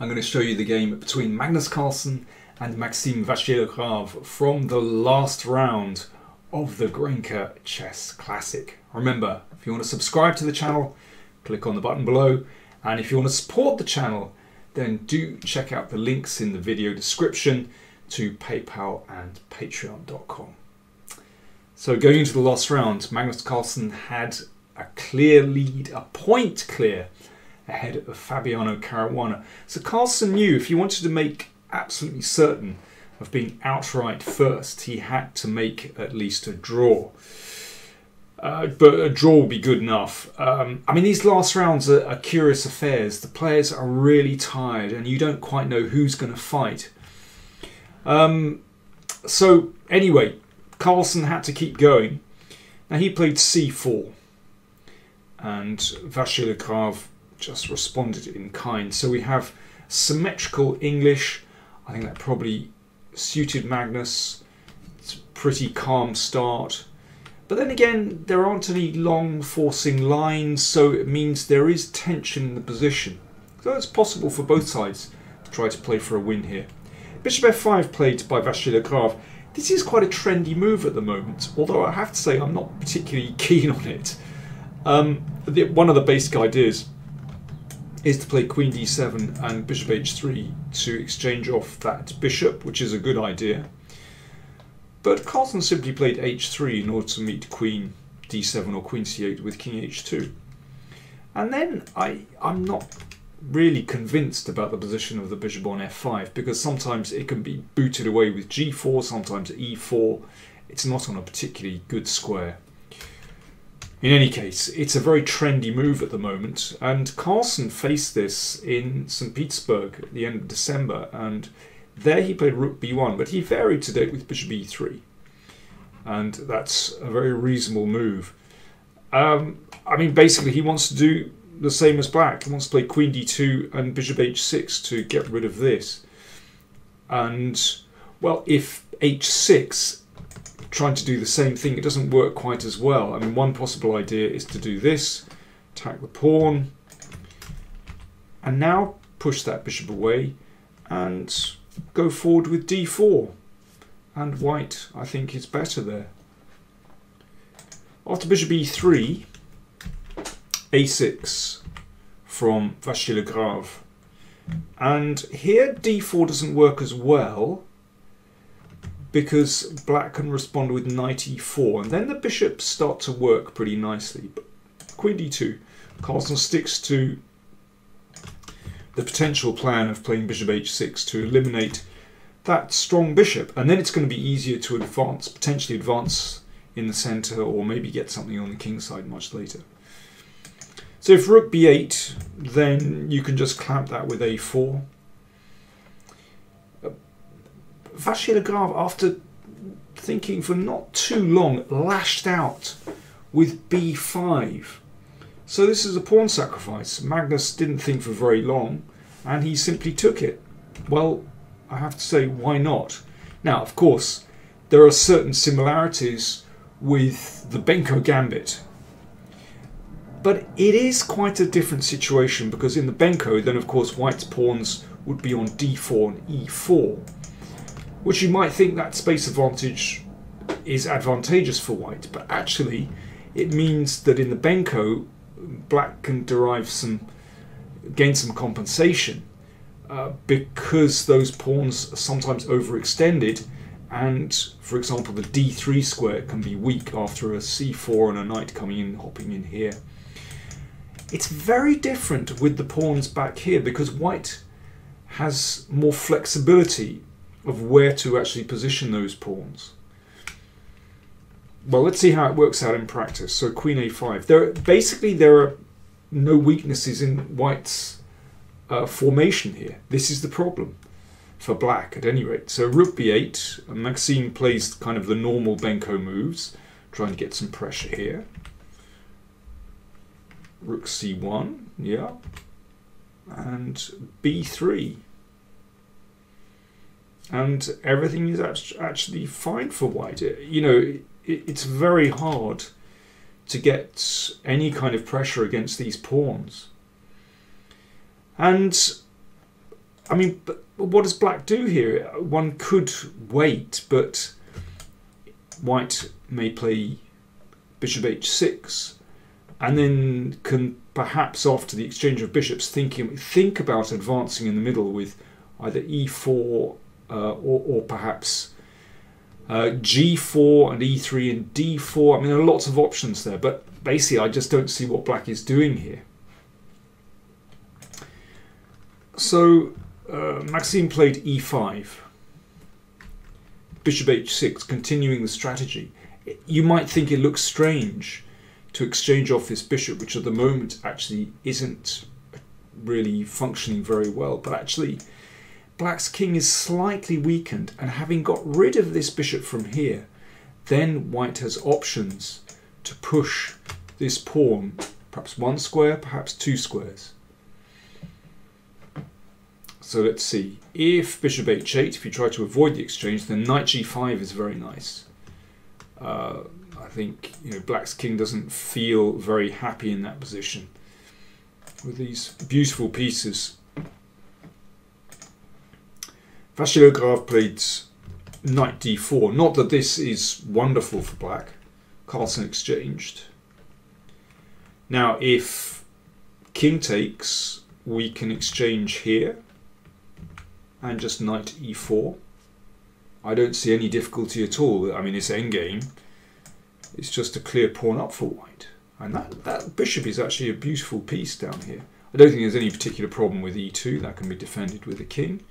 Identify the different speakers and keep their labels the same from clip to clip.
Speaker 1: I'm going to show you the game between Magnus Carlsen and Maxime Vachier-Lagrave from the last round of the Grenke Chess Classic. Remember, if you want to subscribe to the channel, click on the button below, and if you want to support the channel, then do check out the links in the video description to PayPal and Patreon.com. So going into the last round, Magnus Carlsen had a clear lead, a point clear, ahead of Fabiano Caruana. So Carlsen knew if he wanted to make absolutely certain of being outright first, he had to make at least a draw. But a draw will be good enough. I mean, these last rounds are curious affairs. The players are really tired and you don't quite know who's going to fight. So anyway, Carlsen had to keep going. Now he played c4 and Vachier-Lagrave just responded in kind. So we have symmetrical English. I think that probably suited Magnus. It's a pretty calm start. But then again, there aren't any long forcing lines, so it means there is tension in the position. So it's possible for both sides to try to play for a win here. Bishop f5 played by Vachier-Lagrave. This is quite a trendy move at the moment, although I have to say I'm not particularly keen on it. One of the basic ideas is to play queen d7 and bishop h3 to exchange off that bishop, which is a good idea. But Carlsen simply played h3 in order to meet queen d7 or queen c8 with king h2. And then I'm not really convinced about the position of the bishop on f5, because sometimes it can be booted away with g4, sometimes e4. It's not on a particularly good square. In any case, it's a very trendy move at the moment, and Carlsen faced this in St. Petersburg at the end of December, and there he played rook b1, but he varied today with bishop e3, and that's a very reasonable move. I mean, basically he wants to do the same as black. He wants to play queen d2 and bishop h6 to get rid of this. And, well, if h6, trying to do the same thing, it doesn't work quite as well. I mean, one possible idea is to do this, attack the pawn, and now push that bishop away and go forward with d4. And white, I think, is better there. After bishop e3, a6 from Vachier-Lagrave. And here d4 doesn't work as well, because black can respond with knight e4, and then the bishops start to work pretty nicely. But queen d2, Carlsen sticks to the potential plan of playing bishop h6 to eliminate that strong bishop, and then it's going to be easier to advance, potentially advance in the center, or maybe get something on the king side much later. So if rook b8, then you can just clamp that with a4. Vachier-Lagrave, after thinking for not too long, lashed out with b5. So this is a pawn sacrifice. Magnus didn't think for very long, and he simply took it. Well, I have to say, why not? Now, of course, there are certain similarities with the Benko gambit, but it is quite a different situation, because in the Benko, then of course white's pawns would be on d4 and e4. Which you might think that space advantage is advantageous for white, but actually it means that in the Benko, black can gain some compensation because those pawns are sometimes overextended, and for example the d3 square can be weak after a c4 and a knight coming in, hopping in here. It's very different with the pawns back here, because white has more flexibility of where to actually position those pawns. Well, let's see how it works out in practice. So queen a5. Basically there are no weaknesses in white's formation here. This is the problem for black at any rate. So rook b8, Maxime plays kind of the normal Benko moves, trying to get some pressure here. Rook c1, yeah, and b3. And everything is actually fine for white. You know, it's very hard to get any kind of pressure against these pawns. And I mean, but what does black do here? One could wait, but white may play bishop h6, and then can perhaps, after the exchange of bishops, think about advancing in the middle with either e4 or perhaps g4 and e3 and d4. I mean, there are lots of options there, but basically I just don't see what black is doing here. So Maxime played e5, bishop h6, continuing the strategy. You might think it looks strange to exchange off this bishop, which at the moment actually isn't really functioning very well, but actually black's king is slightly weakened, and having got rid of this bishop from here, then white has options to push this pawn, perhaps one square, perhaps two squares. So let's see, if bishop h8, if you try to avoid the exchange, then knight g5 is very nice. I think, you know, black's king doesn't feel very happy in that position with these beautiful pieces. Vachier-Lagrave played knight d4. Not that this is wonderful for black. Carlsen exchanged. Now, if king takes, we can exchange here and just knight e4. I don't see any difficulty at all. I mean, it's endgame. It's just a clear pawn up for white. And that bishop is actually a beautiful piece down here. I don't think there's any particular problem with e2. That can be defended with the king.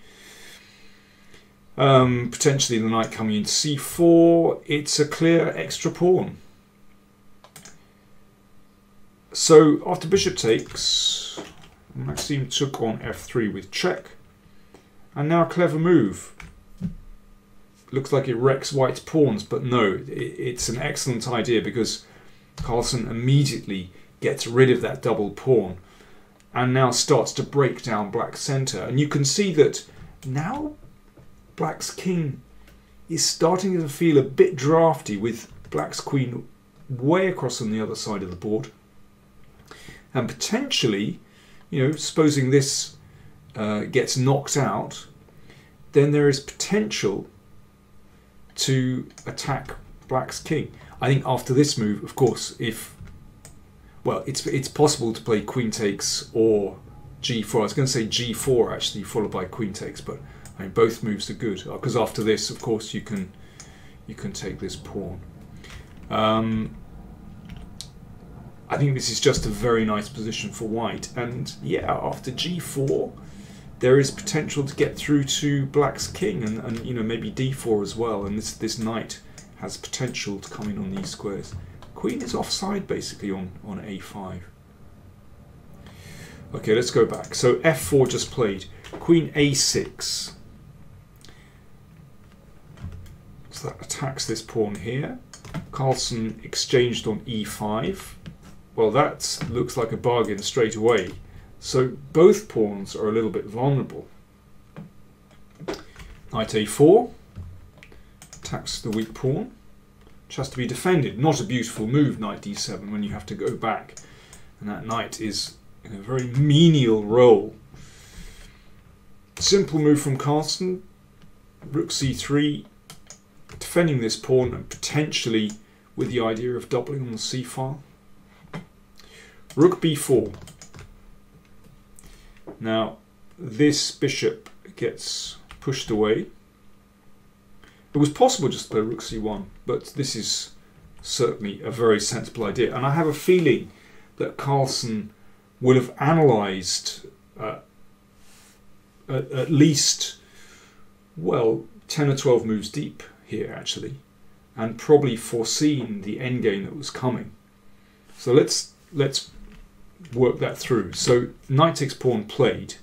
Speaker 1: Potentially the knight coming into c4. It's a clear extra pawn. So after bishop takes, Maxime took on f3 with check. And now a clever move. Looks like it wrecks white's pawns, but no, it's an excellent idea because Carlsen immediately gets rid of that double pawn and now starts to break down black's center. And you can see that now black's king is starting to feel a bit drafty with black's queen way across on the other side of the board. And potentially, you know, supposing this gets knocked out, then there is potential to attack black's king. I think after this move, of course, it's possible to play queen takes or g4. I was going to say g4 actually, followed by queen takes, but I mean both moves are good because after this, of course, you can take this pawn. I think this is just a very nice position for white, and yeah, after g4. There is potential to get through to black's king and you know, maybe d4 as well, and this knight has potential to come in on these squares. Queen is offside basically on a5. Okay, let's go back. So f4 just played. Queen a6. So that attacks this pawn here. Carlsen exchanged on e5. Well, that looks like a bargain straight away. So both pawns are a little bit vulnerable. Knight a4 attacks the weak pawn, which has to be defended. Not a beautiful move, knight d7, when you have to go back. And that knight is in a very menial role. Simple move from Carlsen. Rook c3, defending this pawn and potentially with the idea of doubling on the c-file. Rook b4. Now, this bishop gets pushed away. It was possible just to play rook c1, but this is certainly a very sensible idea. And I have a feeling that Carlsen would have analysed at least, well, 10 or 12 moves deep here, actually, and probably foreseen the endgame that was coming. So let's work that through. So knight takes pawn played,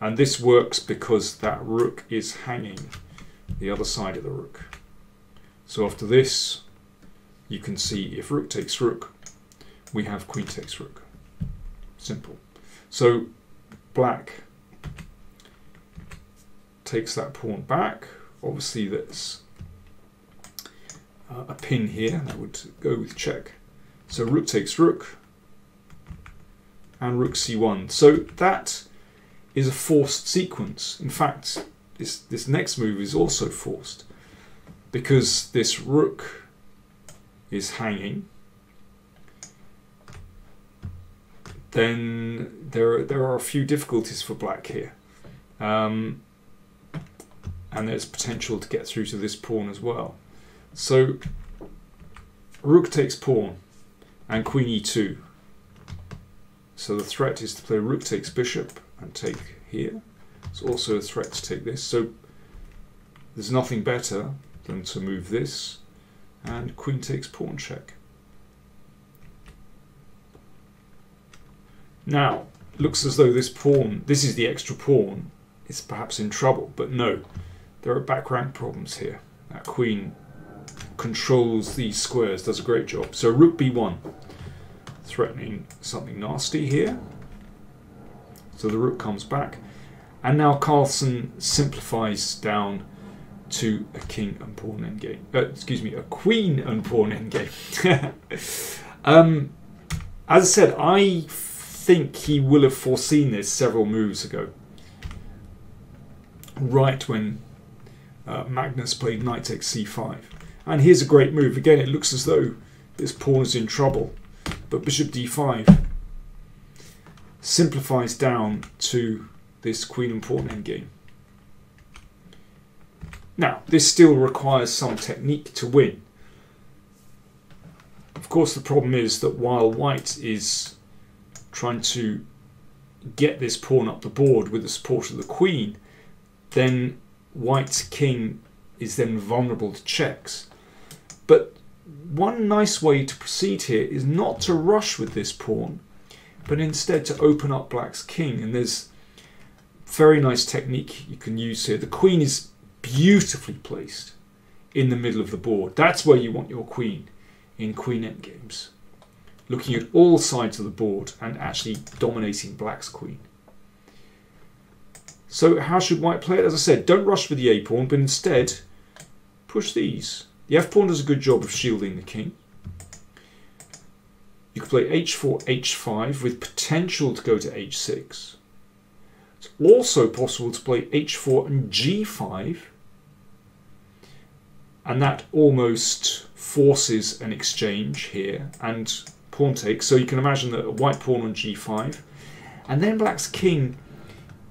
Speaker 1: and this works because that rook is hanging the other side of the rook. So after this, you can see if rook takes rook, we have queen takes rook. Simple. So black takes that pawn back. Obviously there's a pin here that would go with check. So rook takes rook and rook c1. So that is a forced sequence. In fact, this next move is also forced because this rook is hanging. Then there are a few difficulties for black here. And there's potential to get through to this pawn as well. So rook takes pawn and queen e2. So the threat is to play rook takes bishop and take here. It's also a threat to take this. So there's nothing better than to move this and queen takes pawn check. Now, looks as though this pawn, this is the extra pawn, is perhaps in trouble, but no, there are back rank problems here. That queen controls these squares, does a great job. So rook b1, threatening something nasty here. So the rook comes back, and now Carlsen simplifies down to a king and pawn endgame. Excuse me, a queen and pawn endgame. As I said, I think he will have foreseen this several moves ago, right when Magnus played knight takes c5. And here's a great move. Again, it looks as though this pawn is in trouble, but bishop d5 simplifies down to this queen and pawn endgame. Now, this still requires some technique to win. Of course, the problem is that while white is trying to get this pawn up the board with the support of the queen, then white's king is then vulnerable to checks. But one nice way to proceed here is not to rush with this pawn, but instead to open up black's king. And there's very nice technique you can use here. The queen is beautifully placed in the middle of the board. That's where you want your queen in queen endgames, looking at all sides of the board and actually dominating black's queen. So how should white play it? As I said, don't rush with the a pawn, but instead push these. The f pawn does a good job of shielding the king. You can play h4, h5 with potential to go to h6. It's also possible to play h4 and g5, and that almost forces an exchange here and pawn takes. So you can imagine that a white pawn on g5, and then black's king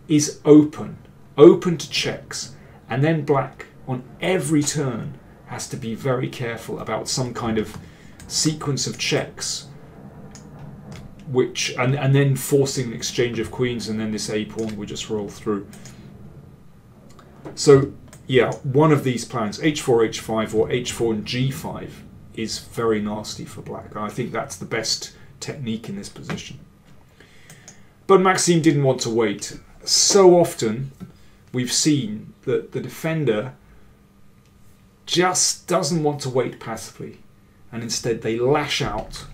Speaker 1: is open to checks, and then black on every turn has to be very careful about some kind of sequence of checks, which and then forcing an exchange of queens, and then this a pawn would just roll through. So yeah, one of these plans, h4, h5 or h4 and g5, is very nasty for black. I think that's the best technique in this position. But Maxime didn't want to wait. So often we've seen that the defender just doesn't want to wait passively, and instead they lash out.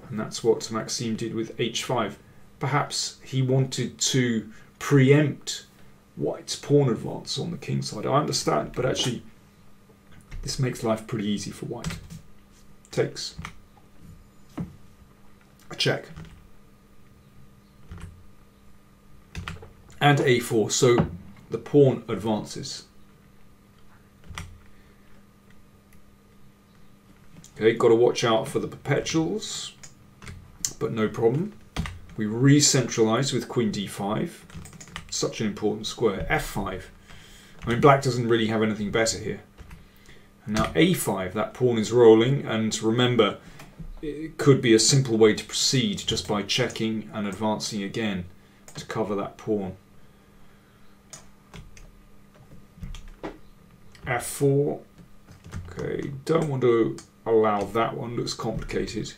Speaker 1: And that's what Maxime did with h5. Perhaps he wanted to preempt white's pawn advance on the king side. I understand, but actually this makes life pretty easy for white. Takes. A check. And a4, so the pawn advances. Okay, got to watch out for the perpetuals, but no problem. We re-centralize with queen d5. Such an important square. f5. I mean, black doesn't really have anything better here. And now a5, that pawn is rolling, and remember, it could be a simple way to proceed just by checking and advancing again to cover that pawn. f4. Okay, don't want to allow that one, looks complicated.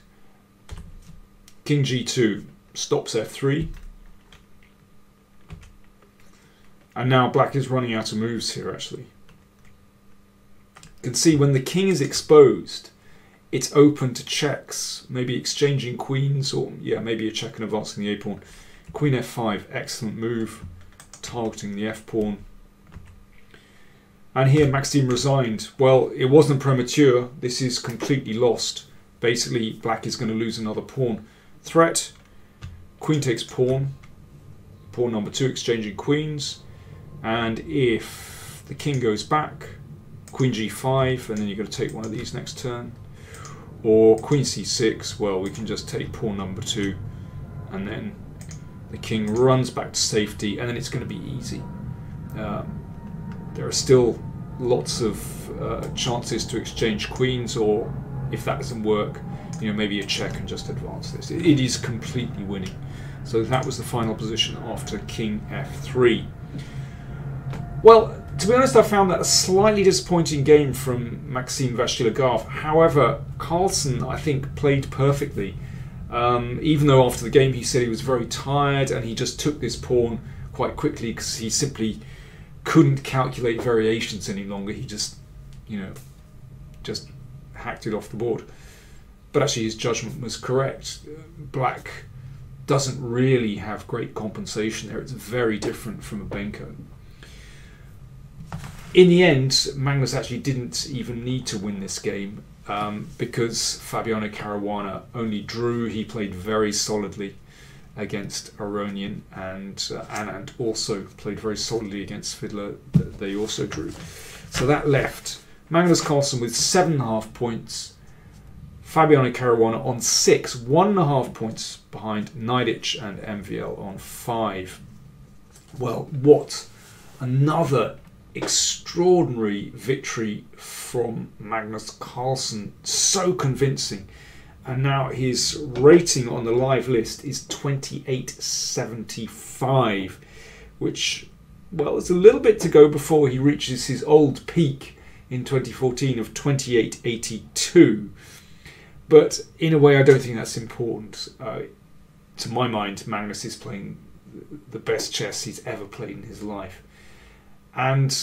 Speaker 1: King g2 stops f3. And now black is running out of moves here, actually. You can see when the king is exposed, it's open to checks, maybe exchanging queens, or yeah, maybe a check and advancing the a pawn. Queen f5, excellent move, targeting the f pawn. And here Maxime resigned. Well, it wasn't premature. This is completely lost. Basically, black is going to lose another pawn. Threat, queen takes pawn. pawn number 2 exchanging queens, and if the king goes back, queen g5, and then you've got to take one of these next turn, or queen c6, well, we can just take pawn number 2, and then the king runs back to safety, and then it's going to be easy. There are still lots of chances to exchange queens, or if that doesn't work, you know, maybe a check and just advance this. It is completely winning. So that was the final position after king f3. Well, to be honest, I found that a slightly disappointing game from Maxime Vachier-Lagrave. However, Carlsen, I think, played perfectly. Even though after the game he said he was very tired and he just took this pawn quite quickly because he simply couldn't calculate variations any longer. He just, you know, just hacked it off the board. But actually his judgment was correct. Black doesn't really have great compensation there. It's very different from a Benko. In the end, Magnus actually didn't even need to win this game because Fabiano Caruana only drew. He played very solidly against Aronian, and Anand also played very solidly against Fiddler. They also drew. So that left Magnus Carlsen with 7.5 points, Fabiano Caruana on 6, 1.5 points behind Najditch and MVL on 5. Well, what another extraordinary victory from Magnus Carlsen, so convincing, and now his rating on the live list is 2875, which, well, it's a little bit to go before he reaches his old peak in 2014 of 2882, but in a way I don't think that's important. To my mind, Magnus is playing the best chess he's ever played in his life. And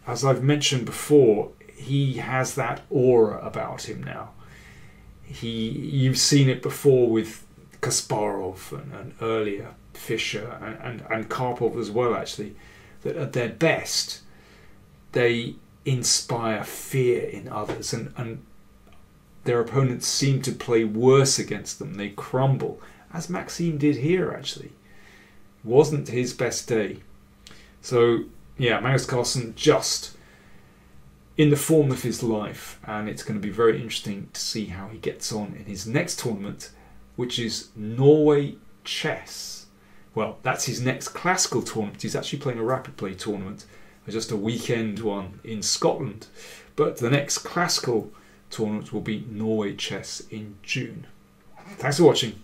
Speaker 1: as I've mentioned before, he has that aura about him now. You've seen it before with Kasparov and earlier Fischer and Karpov as well, actually, that at their best they inspire fear in others, and their opponents seem to play worse against them. They crumble, as Maxime did here, actually. It wasn't his best day. So yeah, Magnus Carlsen just in the form of his life, and it's going to be very interesting to see how he gets on in his next tournament, which is Norway Chess. Well, that's his next classical tournament. He's actually playing a rapid play tournament, just a weekend one in Scotland. But the next classical tournament will be Norway Chess in June. Thanks for watching.